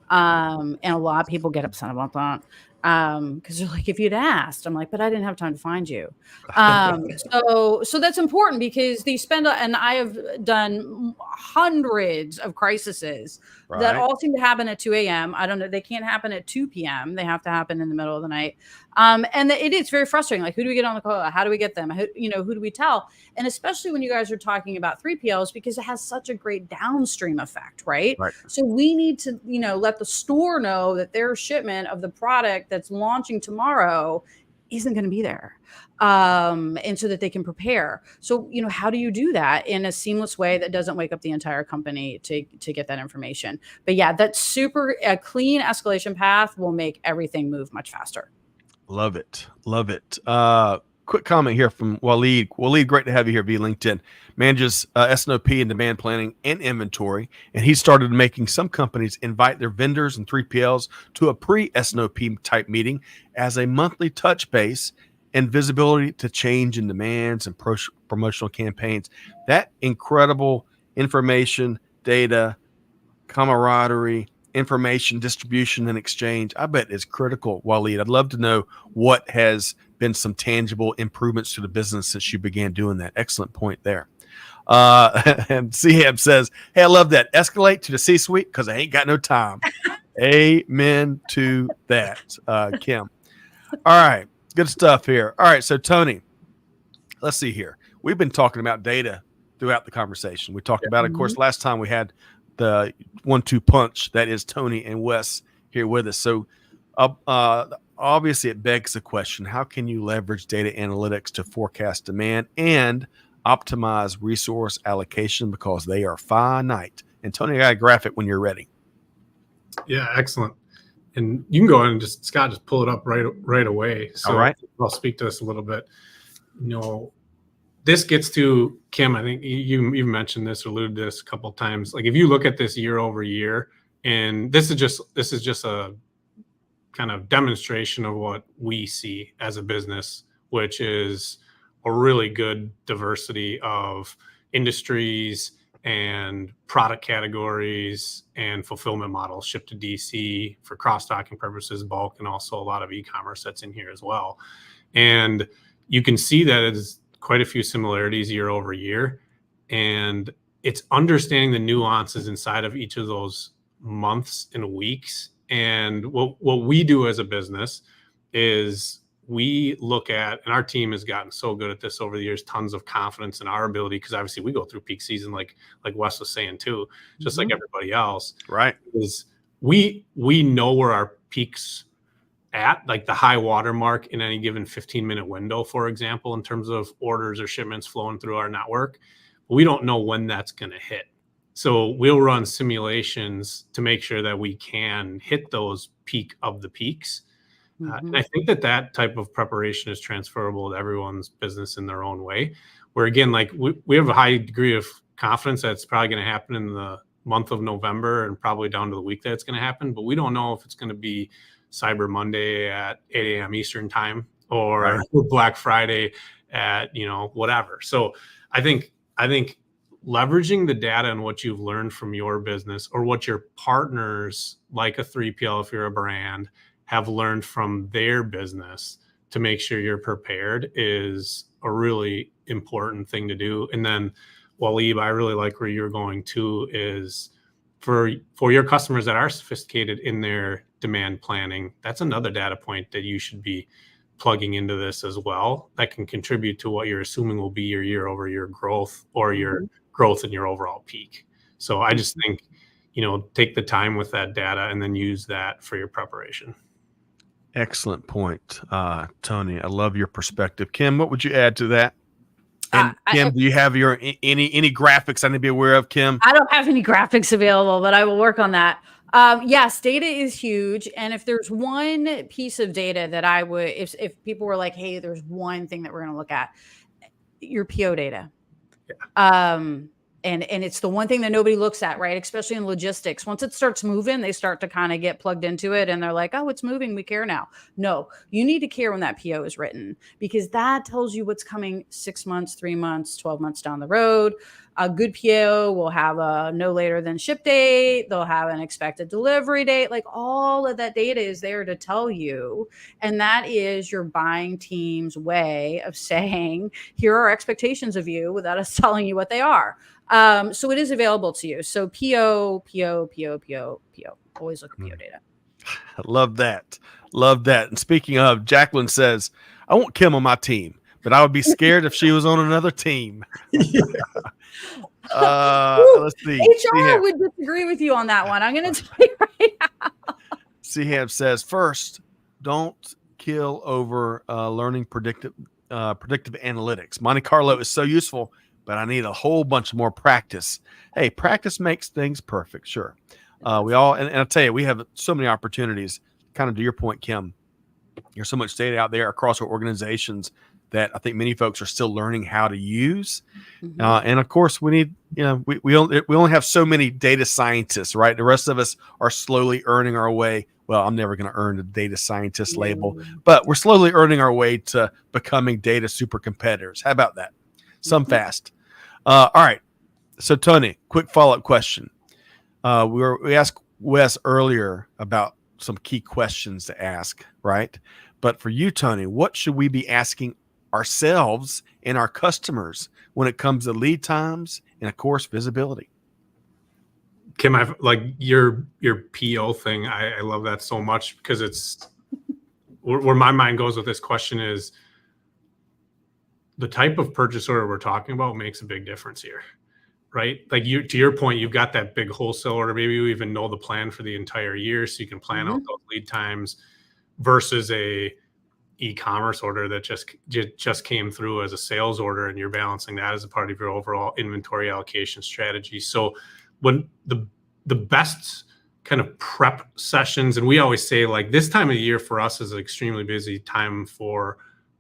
And a lot of people get upset about that. Because they're like, if you'd asked, I'm like, but I didn't have time to find you. So that's important, because they spend, and I have done hundreds of crises that all seem to happen at 2 a.m. I don't know. They can't happen at 2 p.m. They have to happen in the middle of the night. And it is very frustrating. Like, who do we get on the call? How do we get them? Who do we tell? And especially when you guys are talking about 3PLs, because it has such a great downstream effect, right? So we need to, let the store know that their shipment of the product that's launching tomorrow isn't going to be there. And so that they can prepare. So, how do you do that in a seamless way that doesn't wake up the entire company to get that information? But yeah, that's a clean escalation path will make everything move much faster. Love it. Love it. Quick comment here from Waleed. Waleed, great to have you here via LinkedIn. Manages S&OP and demand planning and inventory. And he started making some companies invite their vendors and 3PLs to a pre-S&OP type meeting as a monthly touch base and visibility to change in demands and promotional campaigns. That incredible information, data, camaraderie, information distribution and exchange, I bet is critical, Waleed. I'd love to know what has been some tangible improvements to the business since you began doing that. Excellent point there. And CHAB says, hey, I love that. Escalate to the C-suite because I ain't got no time. Amen to that, Kim. All right. Good stuff here. All right. So, Tony, let's see here. We've been talking about data throughout the conversation. We talked about, of course, last time we had the 1-2 punch that is Tony and Wes here with us. So obviously it begs the question, how can you leverage data analytics to forecast demand and optimize resource allocation, because they are finite? And Tony, I got a graphic when you're ready. Yeah, excellent. And you can go in and Scott, just pull it up right away. So all right. I'll speak to this a little bit. this gets to, Kim, I think you've mentioned this or alluded to this a couple of times. Like if you look at this year over year, and this is just a kind of demonstration of what we see as a business, which is a really good diversity of industries and product categories and fulfillment models, ship to DC for cross-docking purposes, bulk, and also a lot of e-commerce that's in here as well. And you can see that it's quite a few similarities year over year. And it's understanding the nuances inside of each of those months and weeks. And what we do as a business is we look at, and our team has gotten so good at this over the years, tons of confidence in our ability, because obviously we go through peak season, like Wes was saying too, just like everybody else. Right. Is we know where our peaks at, like the high water mark in any given 15-minute window, for example, in terms of orders or shipments flowing through our network. We don't know when that's going to hit. So we'll run simulations to make sure that we can hit those peak of the peaks. And I think that type of preparation is transferable to everyone's business in their own way, where again, like we have a high degree of confidence that it's probably going to happen in the month of November and probably down to the week that it's going to happen, but we don't know if it's going to be Cyber Monday at 8 a.m. Eastern time or Black Friday at, whatever. So I think leveraging the data and what you've learned from your business or what your partners, like a 3PL, if you're a brand, have learned from their business to make sure you're prepared is a really important thing to do. And then, Waleed, I really like where you're going to is for your customers that are sophisticated in their demand planning, that's another data point that you should be plugging into this as well. That can contribute to what you're assuming will be your year over year growth or your growth in your overall peak. So I just think, take the time with that data and then use that for your preparation. Excellent point, Tony. I love your perspective. Kim, what would you add to that? And Kim, do you have any graphics I need to be aware of, Kim? I don't have any graphics available, but I will work on that. Yes, data is huge. And if there's one piece of data that I would, if people were like, hey, there's one thing that we're going to look at, your PO data. Yeah. And it's the one thing that nobody looks at, right? Especially in logistics. Once it starts moving, they start to kind of get plugged into it and they're like, oh, it's moving. We care now. No, you need to care when that PO is written because that tells you what's coming 6 months, 3 months, 12 months down the road. A good PO will have a no later than ship date. They'll have an expected delivery date. Like all of that data is there to tell you. And that is your buying team's way of saying, here are expectations of you without us telling you what they are. So it is available to you. So PO. Always look at PO data. I love that. Love that. And speaking of, Jacqueline says, I want Kim on my team, but I would be scared if she was on another team. Let's see. HR would disagree with you on that one. I'm going to tell you right now. Cham says, first, don't kill over learning predictive analytics. Monte Carlo is so useful, but I need a whole bunch more practice. Hey, practice makes things perfect. Sure. We all, and I'll tell you, we have so many opportunities, kind of to your point, Kim. There's so much data out there across our organizations that I think many folks are still learning how to use. And of course we need, we only have so many data scientists, right? The rest of us are slowly earning our way. Well, I'm never going to earn the data scientist label, but we're slowly earning our way to becoming data super competitors. How about that? Some fast. All right. So Tony, quick follow-up question. We asked Wes earlier about some key questions to ask, right? But for you, Tony, what should we be asking ourselves and our customers when it comes to lead times and, of course, visibility? Kim, I've like your PO thing. I love that so much because it's where my mind goes with this question is the type of purchase order we're talking about makes a big difference here, right? Like to your point, you've got that big wholesale order. Maybe you even know the plan for the entire year, so you can plan out those lead times versus a e-commerce order that just came through as a sales order, and you're balancing that as a part of your overall inventory allocation strategy. So when the best kind of prep sessions, and we always say like this time of the year for us is an extremely busy time for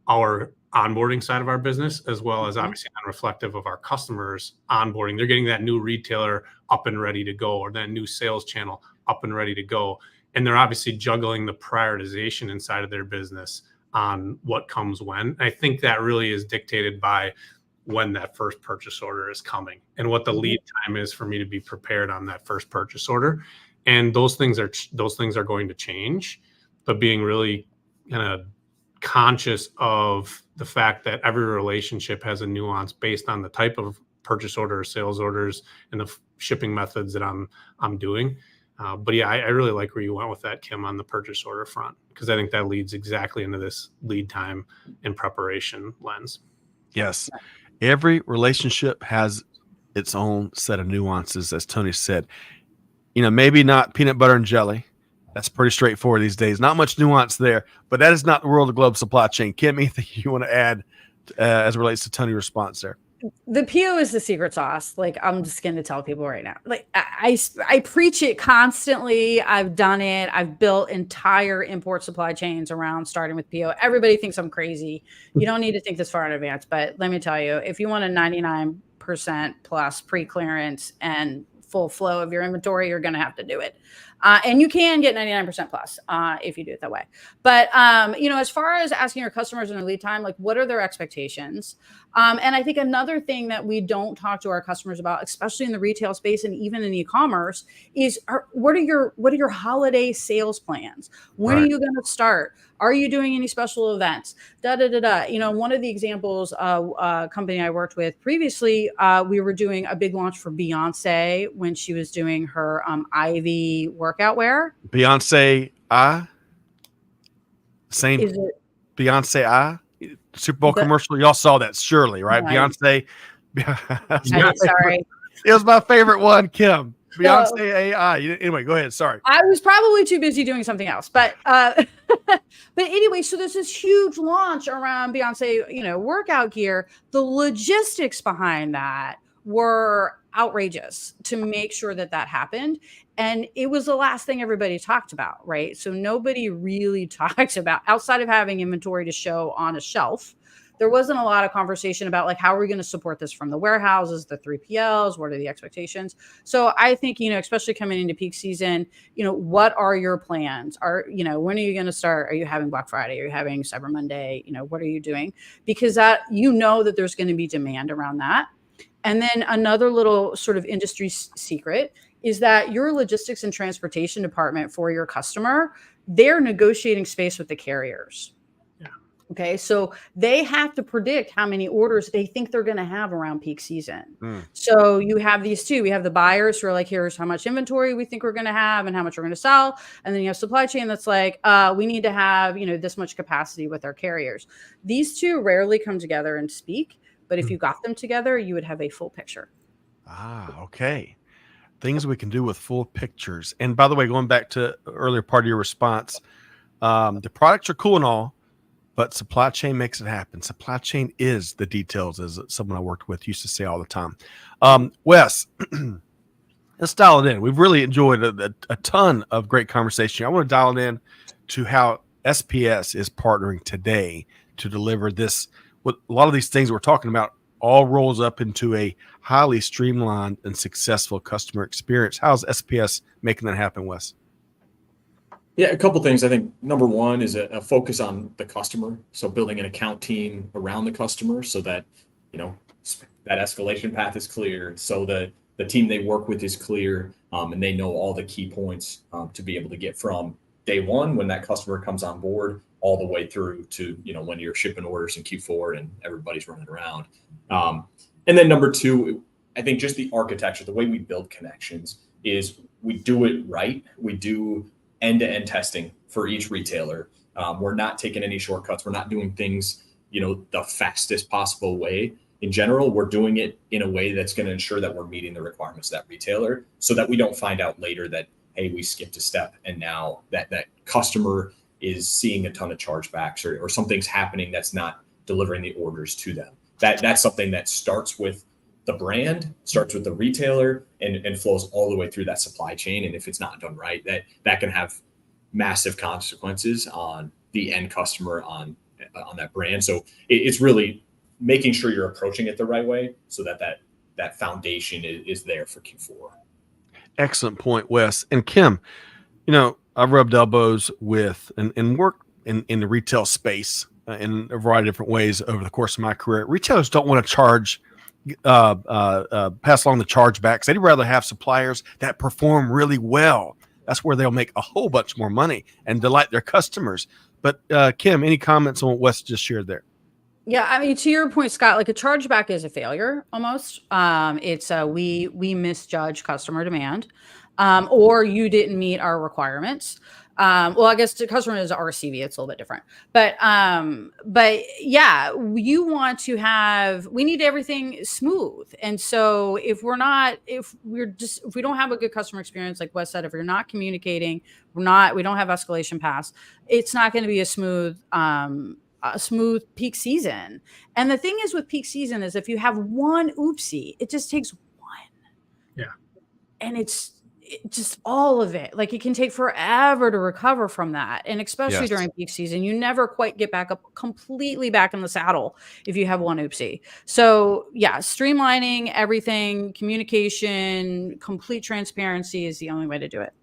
our onboarding side of our business, as well as obviously non-reflective of our customers onboarding. They're getting that new retailer up and ready to go, or that new sales channel up and ready to go. And they're obviously juggling the prioritization inside of their business on what comes when. I think that really is dictated by when that first purchase order is coming and what the lead time is for me to be prepared on that first purchase order. And those things are going to change, but being really kind of conscious of the fact that every relationship has a nuance based on the type of purchase order, sales orders, and the shipping methods that I'm doing. But yeah, I really like where you went with that, Kim, on the purchase order front, because I think that leads exactly into this lead time and preparation lens. Yes. Every relationship has its own set of nuances, as Tony said. Maybe not peanut butter and jelly. That's pretty straightforward these days. Not much nuance there, but that is not the world of global supply chain. Kim, anything you want to add as it relates to Tony's response there? The PO is the secret sauce. Like, I'm just going to tell people right now. Like, I preach it constantly. I've done it. I've built entire import supply chains around starting with PO. Everybody thinks I'm crazy. You don't need to think this far in advance. But let me tell you, if you want a 99% plus pre-clearance and full flow of your inventory, you're going to have to do it. And you can get 99% plus if you do it that way. But, as far as asking your customers in a lead time, like, what are their expectations? And I think another thing that we don't talk to our customers about, especially in the retail space and even in e-commerce, is what are your holiday sales plans? When are you going to start? Are you doing any special events? One of the examples, a company I worked with previously, we were doing a big launch for Beyonce when she was doing her Ivy workout wear. Beyonce, Beyonce, Super Bowl commercial. Y'all saw that, surely, right? Beyonce. Sorry. It was my favorite one, Kim. Beyonce AI. Anyway, go ahead. Sorry. I was probably too busy doing something else, but anyway, so there's this huge launch around Beyonce, workout gear. The logistics behind that were outrageous to make sure that happened. And it was the last thing everybody talked about, right? So nobody really talked about, outside of having inventory to show on a shelf, there wasn't a lot of conversation about, like, how are we going to support this from the warehouses, the 3PLs, what are the expectations? So I think, especially coming into peak season, what are your plans? When are you going to start? Are you having Black Friday? Are you having Cyber Monday? What are you doing? Because that there's going to be demand around that. And then another little sort of industry secret is that your logistics and transportation department for your customer, they're negotiating space with the carriers. Okay, so they have to predict how many orders they think they're going to have around peak season. So you have these two. We have the buyers who are like, here's how much inventory we think we're going to have and how much we're going to sell. And then you have supply chain that's like, we need to have, this much capacity with our carriers. These two rarely come together and speak, but if you got them together, you would have a full picture. Okay. Things we can do with full pictures. And by the way, going back to earlier part of your response, the products are cool and all, but supply chain makes it happen. Supply chain is the details, as someone I worked with used to say all the time. Wes, let's dial it in. We've really enjoyed a ton of great conversation. I want to dial it in to how SPS is partnering today to deliver this. With a lot of these things we're talking about all rolls up into a highly streamlined and successful customer experience. How's SPS making that happen, Wes? Yeah, a couple things. I think number one is a focus on the customer. So building an account team around the customer so that, that escalation path is clear. So the team they work with is clear, and they know all the key points to be able to get from day one when that customer comes on board all the way through to, when you're shipping orders in Q4 and everybody's running around. And then number two, I think just the architecture, the way we build connections is we do it right. We do end-to-end testing for each retailer. We're not taking any shortcuts. We're not doing things, the fastest possible way. In general, we're doing it in a way that's going to ensure that we're meeting the requirements of that retailer so that we don't find out later that, hey, we skipped a step and now that customer is seeing a ton of chargebacks or something's happening that's not delivering the orders to them. That's something that starts with the brand, starts with the retailer, and flows all the way through that supply chain. And if it's not done right, that can have massive consequences on the end customer, on on that brand. So it's really making sure you're approaching it the right way so that foundation is there for Q4. Excellent point, Wes. And Kim, I've rubbed elbows with and worked in the retail space in a variety of different ways over the course of my career. Retailers don't want to charge, pass along the chargebacks. They'd rather have suppliers that perform really well. That's where they'll make a whole bunch more money and delight their customers. But Kim, any comments on what Wes just shared there? Yeah, I mean, to your point, Scott, like a chargeback is a failure almost. It's we misjudge customer demand, or you didn't meet our requirements. Well, I guess the customer is RCV, it's a little bit different. But yeah, you want to we need everything smooth. And so if we don't have a good customer experience, like Wes said, if you're not communicating, we don't have escalation paths, it's not going to be a smooth peak season. And the thing is with peak season is if you have one oopsie, it just takes one. Yeah. And it's just all of it. Like it can take forever to recover from that. And especially during peak season, you never quite get back up completely back in the saddle if you have one oopsie. So yeah, streamlining everything, communication, complete transparency is the only way to do it.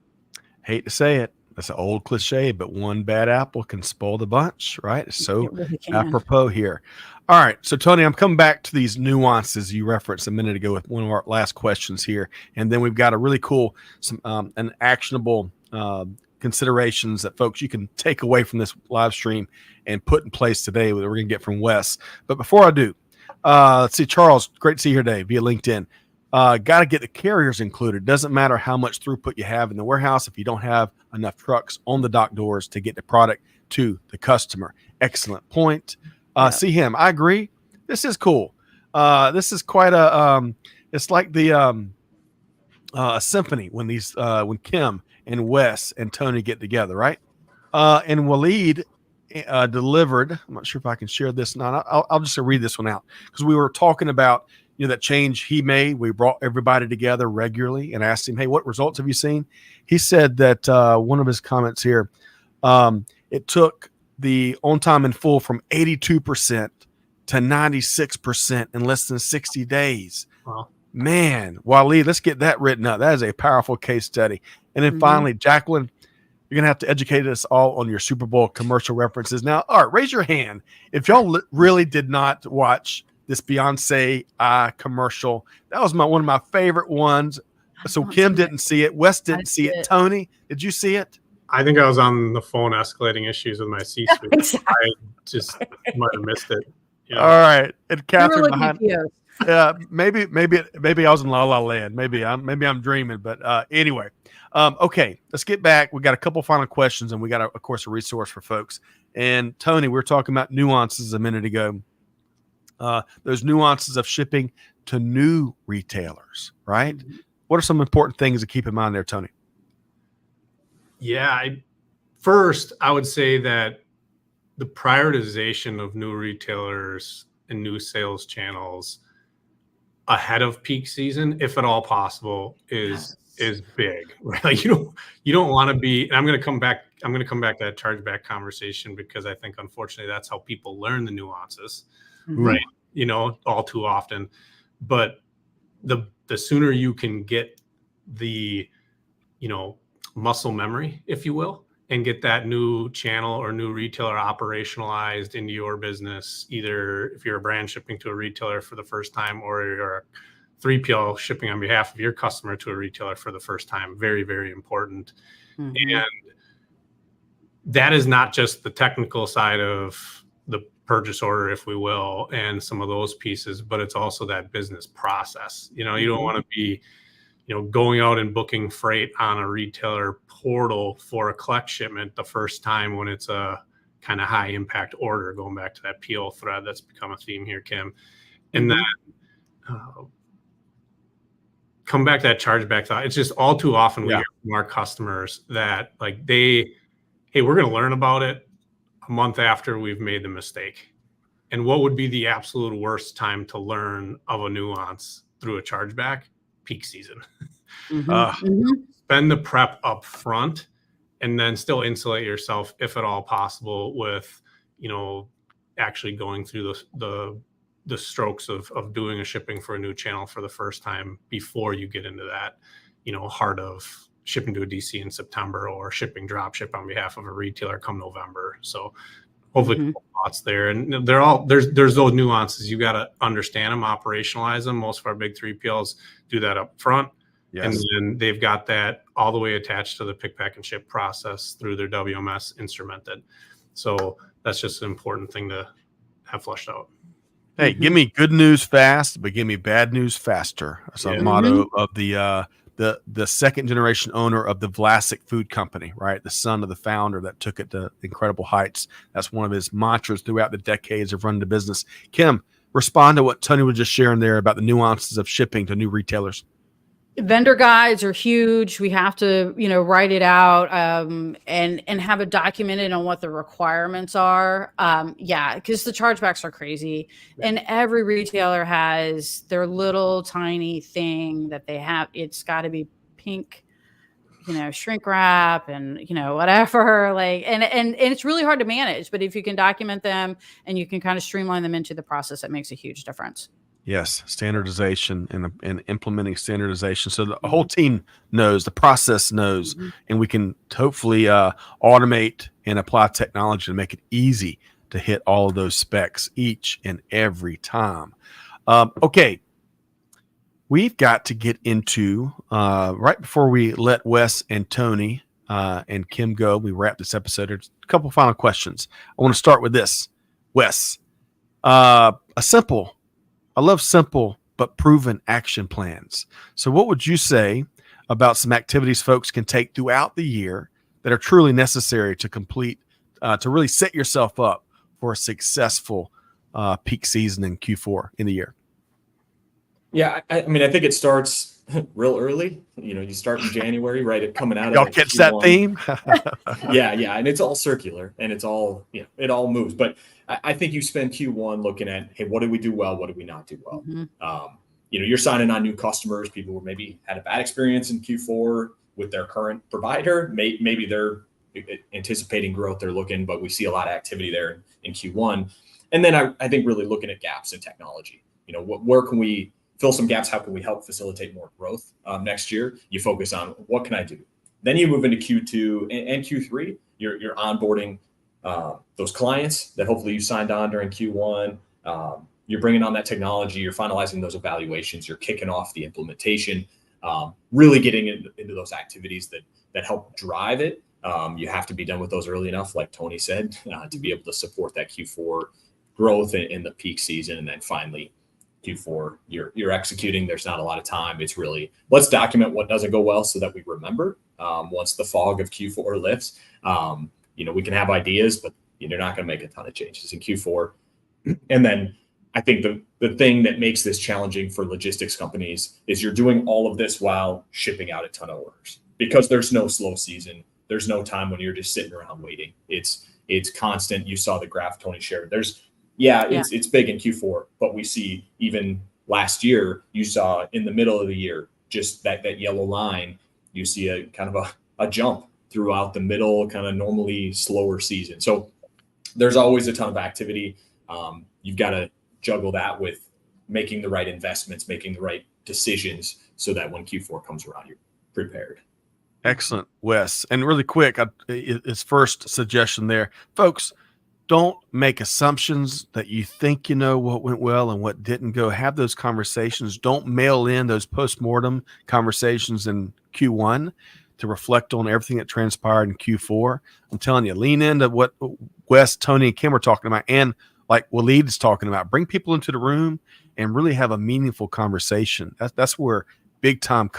Hate to say it. That's an old cliche, but one bad apple can spoil the bunch, right? So really apropos here. All right. So, Tony, I'm coming back to these nuances you referenced a minute ago with one of our last questions here. And then we've got a really cool, an actionable considerations that folks you can take away from this live stream and put in place today that we're going to get from Wes. But before I do, let's see, Charles, great to see you here today via LinkedIn. Got to get the carriers included. Doesn't matter how much throughput you have in the warehouse if you don't have enough trucks on the dock doors to get the product to the customer. Excellent point. See him. I agree. This is cool. This is quite it's like the a symphony when when Kim and Wes and Tony get together, right? And Waleed delivered. I'm not sure if I can share this now. I'll just read this one out because we were talking about that change he made. We brought everybody together regularly and asked him, hey, what results have you seen? He said that one of his comments here, it took the on time in full from 82% to 96% in less than 60 days. Wow. Man, Waleed, let's get that written up. That is a powerful case study. And then finally, Jacqueline, you're going to have to educate us all on your Super Bowl commercial references. Now, all right, raise your hand if y'all really did not watch this Beyonce commercial. That was one of my favorite ones. So Kim didn't see it. Wes didn't see it. Tony, did you see it? I think I was on the phone escaleting issues with my C-suite. Exactly. I just might have missed it. All right. And Catherine behind. Maybe I was in La La Land. Maybe I'm dreaming. But anyway, okay. Let's get back. We got a couple final questions, and we got, of course, a resource for folks. And Tony, we were talking about nuances a minute ago. Those nuances of shipping to new retailers, right? What are some important things to keep in mind there, Tony? Yeah, first, I would say that the prioritization of new retailers and new sales channels ahead of peak season, if at all possible, is big. Right? Like you don't want to be. And I'm going to come back to that chargeback conversation because I think unfortunately that's how people learn the nuances, right? All too often. But the sooner you can get the muscle memory, if you will, and get that new channel or new retailer operationalized into your business, either if you're a brand shipping to a retailer for the first time or you're a 3PL shipping on behalf of your customer to a retailer for the first time, very, very important. And that is not just the technical side of the purchase order, if we will, and some of those pieces, but it's also that business process. You don't want to be going out and booking freight on a retailer portal for a collect shipment the first time when it's a kind of high impact order, going back to that PO thread that's become a theme here, Kim. And then come back to that chargeback thought. It's just all too often we hear from our customers that hey, we're going to learn about it a month after we've made the mistake. And what would be the absolute worst time to learn of a nuance through a chargeback? Peak season. Spend the prep up front and then still insulate yourself if at all possible with actually going through the strokes of doing a shipping for a new channel for the first time before you get into that, heart of shipping to a DC in September or shipping drop ship on behalf of a retailer come November. So hopefully thoughts there. And there's those nuances. You got to understand them, operationalize them. Most of our big 3PLs do that up front. Yes. And then they've got that all the way attached to the pick, pack, and ship process through their WMS instrumented. So that's just an important thing to have flushed out. Hey, give me good news fast, but give me bad news faster. That's a motto of the second generation owner of the Vlasic Food Company, right? The son of the founder that took it to incredible heights. That's one of his mantras throughout the decades of running the business. Kim, respond to what Tony was just sharing there about the nuances of shipping to new retailers. Vendor guides are huge. We have to, write it out and have it documented on what the requirements are. Because the chargebacks are crazy. Yeah. And every retailer has their little tiny thing that they have. It's got to be pink, shrink wrap and, whatever. And it's really hard to manage. But if you can document them and you can kind of streamline them into the process, it makes a huge difference. Yes, standardization and implementing standardization. So the whole team knows, the process knows, and we can hopefully automate and apply technology to make it easy to hit all of those specs each and every time. Okay, we've got to get into, right before we let Wes and Tony and Kim go, we wrap this episode, there's a couple final questions. I want to start with this. Wes, I love simple but proven action plans. So what would you say about some activities folks can take throughout the year that are truly necessary to complete, to really set yourself up for a successful peak season in Q4 in the year? Yeah, I think it starts real early. You start in January, right? It coming out of y'all catch Q1. That theme? Yeah, and it's all circular and it's all it all moves. But I think you spend Q1 looking at, hey, what did we do well? What did we not do well? You're signing on new customers. People who maybe had a bad experience in Q4 with their current provider. Maybe they're anticipating growth. They're looking, but we see a lot of activity there in Q1. And then I think really looking at gaps in technology. Where can we fill some gaps? How can we help facilitate more growth next year? You focus on what can I do? Then you move into Q2 and Q3. You're onboarding those clients that hopefully you signed on during Q1. You're bringing on that technology. You're finalizing those evaluations. You're kicking off the implementation. Really getting into those activities that help drive it. You have to be done with those early enough, like Tony said, to be able to support that Q4 growth in the peak season, and then finally Q4, you're executing. There's not a lot of time. It's really, let's document what doesn't go well so that we remember once the fog of Q4 lifts. We can have ideas, but you're not going to make a ton of changes in Q4. And then I think the thing that makes this challenging for logistics companies is you're doing all of this while shipping out a ton of orders, because there's no slow season. There's no time when you're just sitting around waiting. It's constant. You saw the graph Tony shared. It's big in Q4, but we see even last year, you saw in the middle of the year, just that yellow line, you see a kind of a jump throughout the middle, kind of normally slower season. So there's always a ton of activity. You've got to juggle that with making the right investments, making the right decisions so that when Q4 comes around, you're prepared. Excellent, Wes. And really quick, his first suggestion there, folks, don't make assumptions that you think what went well and what didn't go. Have those conversations. Don't mail in those postmortem conversations in Q1 to reflect on everything that transpired in Q4. I'm telling you, lean into what Wes, Tony, and Kim are talking about, and like Waleed is talking about. Bring people into the room and really have a meaningful conversation. That's where big time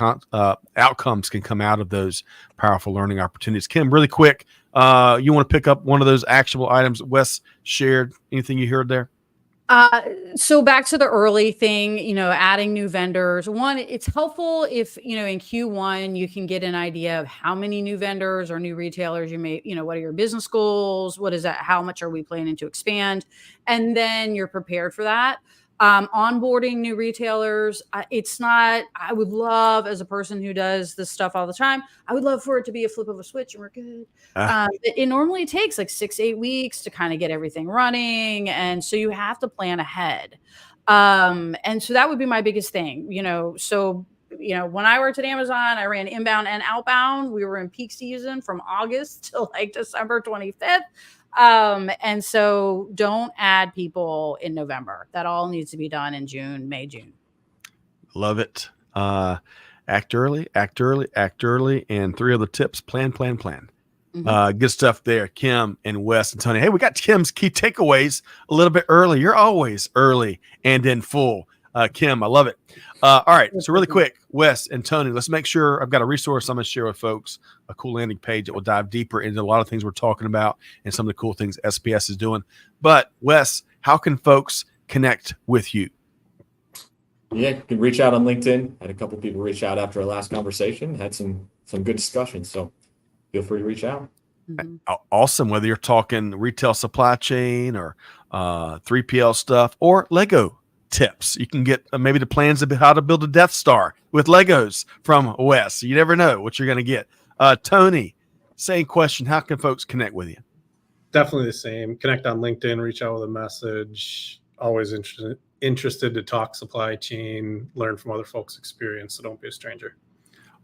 outcomes can come out of those powerful learning opportunities. Kim, really quick, you want to pick up one of those actionable items that Wes shared? Anything you heard there? So back to the early thing, adding new vendors. One, it's helpful if, in Q1, you can get an idea of how many new vendors or new retailers you may, what are your business goals? What is that? How much are we planning to expand? And then you're prepared for that. Onboarding new retailers. It's not, I would love, as a person who does this stuff all the time, I would love for it to be a flip of a switch and we're good. It normally takes like 6 to 8 weeks to kind of get everything running. And so you have to plan ahead. And so that would be my biggest thing, when I worked at Amazon, I ran inbound and outbound. We were in peak season from August to like December 25th. And so don't add people in November. That all needs to be done in June. Love it. Act early, act early, act early. And 3 other tips: plan. Good stuff there, Kim and Wes and Tony. Hey, we got Kim's key takeaways a little bit early. You're always early and in full. Kim, I love it. All right. So really quick, Wes and Tony, let's make sure I've got a resource I'm going to share with folks, a cool landing page that will dive deeper into a lot of things we're talking about and some of the cool things SPS is doing. But Wes, how can folks connect with you? Yeah, you can reach out on LinkedIn. Had a couple people reach out after our last conversation, had some good discussions. So feel free to reach out. Awesome. Whether you're talking retail supply chain or 3PL stuff or Lego tips, you can get maybe the plans of how to build a Death Star with Legos from Wes. You never know what you're going to get. Tony, same question. How can folks connect with you? Definitely the same. Connect on LinkedIn, reach out with a message. Always interested to talk supply chain, learn from other folks' experience. So don't be a stranger.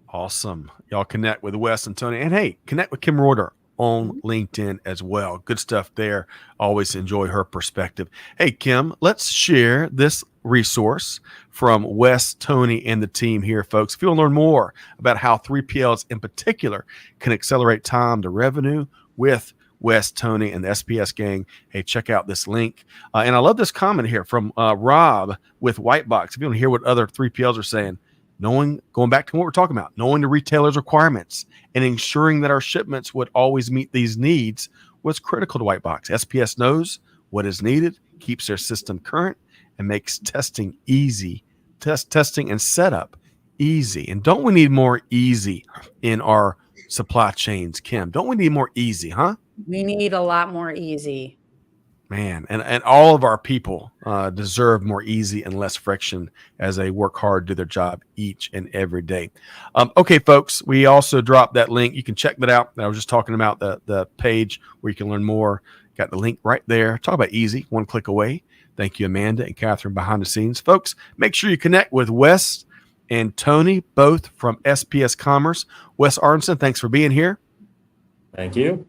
Awesome. Y'all connect with Wes and Tony. And hey, connect with Kim Reuter on LinkedIn as well. Good stuff there. Always enjoy her perspective. Hey, Kim, let's share this resource from Wes, Tony, and the team here, folks. If you want to learn more about how 3PLs in particular can accelerate time to revenue with Wes, Tony, and the SPS gang, hey, check out this link. And I love this comment here from Rob with Whitebox. If you want to hear what other 3PLs are saying, going back to what we're talking about, knowing the retailer's requirements and ensuring that our shipments would always meet these needs was critical to Whitebox. SPS knows what is needed, keeps their system current, and makes testing easy. Testing and setup easy. And don't we need more easy in our supply chains, Kim? Don't we need more easy, huh? We need a lot more easy. Man, and all of our people deserve more easy and less friction as they work hard, do their job each and every day. Okay, folks, we also dropped that link. You can check that out. I was just talking about the page where you can learn more. Got the link right there. Talk about easy, one click away. Thank you, Amanda and Catherine behind the scenes. Folks, make sure you connect with Wes and Tony, both from SPS Commerce. Wes Arentson, thanks for being here. Thank you.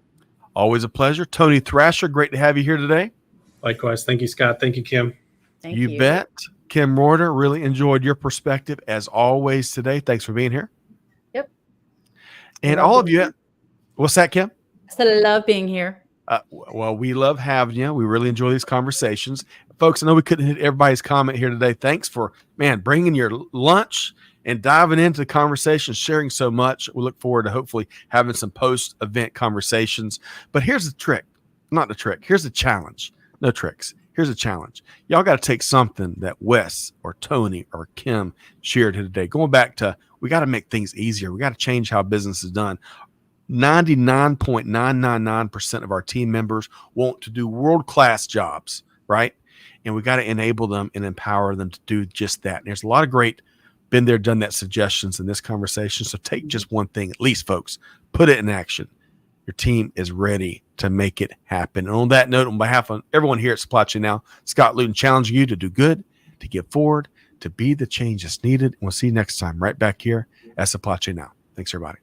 Always a pleasure. Tony Thrasher, great to have you here today. Likewise. Thank you, Scott. Thank you, Kim. Thank you. You bet. Kim Reuter, really enjoyed your perspective as always today. Thanks for being here. Yep. And all of you, what's that, Kim? I said I love being here. Well, we love having you. We really enjoy these conversations. Folks, I know we couldn't hit everybody's comment here today. Thanks for, bringing your lunch and diving into the conversation, sharing so much. We look forward to hopefully having some post-event conversations. But here's the trick. Not the trick. Here's the challenge. No tricks. Here's a challenge. Y'all got to take something that Wes or Tony or Kim shared here today. Going back to, we got to make things easier. We got to change how business is done. 99.999% of our team members want to do world-class jobs, right? And we got to enable them and empower them to do just that. And there's a lot of great been there, done that suggestions in this conversation. So take just one thing, at least, folks, put it in action. Your team is ready to make it happen. And on that note, on behalf of everyone here at Supply Chain Now, Scott Luton challenging you to do good, to give forward, to be the change that's needed. And we'll see you next time right back here at Supply Chain Now. Thanks, everybody.